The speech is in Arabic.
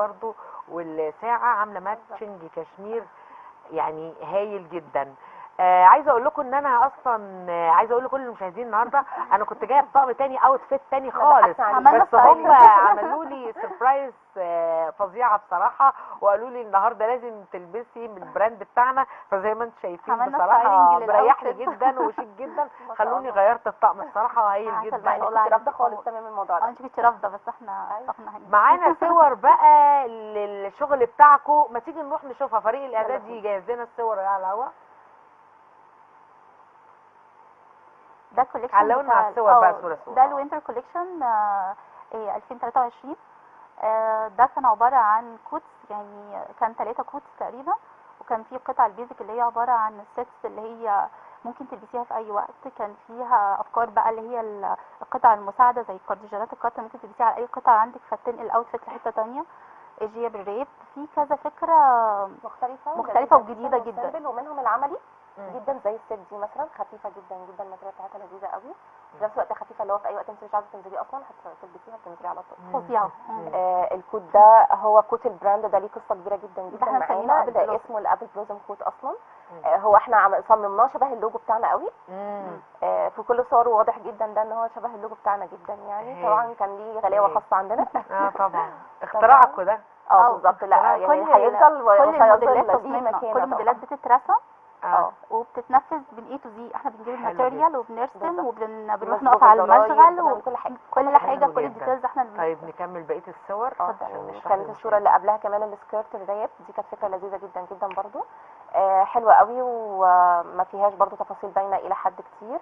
برضو، والساعه عامله ماتشنج كشمير يعني هايل جدا. عايزه اقول لكم ان انا اصلا عايزه اقول لكل المشاهدين النهارده انا كنت جايه بطقم تاني، اوتفيت تاني خالص، بس هم عملوا لي سربرايز فظيعه بصراحه، وقالوا لي النهارده لازم تلبسي من البراند بتاعنا، فزي ما انتم شايفين بصراحه مريحني جدا وشيك جدا، خلوني غيرت الطقم بصراحه هايل جدا. انت كنت رافضه خالص تمام الموضوع ده. انت كنت رافضه بس احنا معانا صور بقى للشغل بتاعكم، ما تيجي نروح نشوفها، فريق الاعداد يجهز لنا الصور على الهوا. ده كوليكشن علقونا على الصور بقى صوره. ده الوينتر كوليكشن 2023. ده كان عباره عن كوتس، يعني كان 3 كوتس تقريبا، وكان في قطع البيزك اللي هي عباره عن السيتس اللي هي ممكن تلبسيها في اي وقت. كان فيها افكار بقى اللي هي القطع المساعده زي الكارديجانات القطع، ممكن تلبسيها على اي قطعه عندك فتنقل الاوتفيت لحته ثانيه. جياب الريب في كذا فكره مختلفه وجديده جدا، ومنهم العملي جدا زي الست دي مثلا، خفيفه جدا جدا، الماتيريال بتاعتها لذيذه قوي، في نفس الوقت خفيفه، اللي هو في اي وقت انت مش عايزه تنزلي اصلا هتلبسيها بتنزلي على طول. فظيعه. الكوت ده هو كوت البراند ده، ليه قصه كبيره جدا جدا معانا، ده اسمه الابل بلوزم كوت اصلا. هو احنا صممناه شبه اللوجو بتاعنا قوي. في كل صوره واضح جدا ده ان هو شبه اللوجو بتاعنا جدا يعني. طبعا كان ليه غلاوه خاصه عندنا. طبعا اختراعكم ده. بالظبط. لا يعني هيفضل كل الموديلات بتترسم وبتتنفذ من اي تو زي. احنا بنجيب الماتيريال وبنرسم وبنروح نقف على المشغل وكل حاجه كل الديتيلز احنا اللي طيب نكمل بقيه الصور. كانت الصوره اللي قبلها كمان السكيرت الريب دي، كانت فكره لذيذه جدا جدا برضو، حلوه قوي، وما فيهاش برضو تفاصيل باينه الى حد كتير.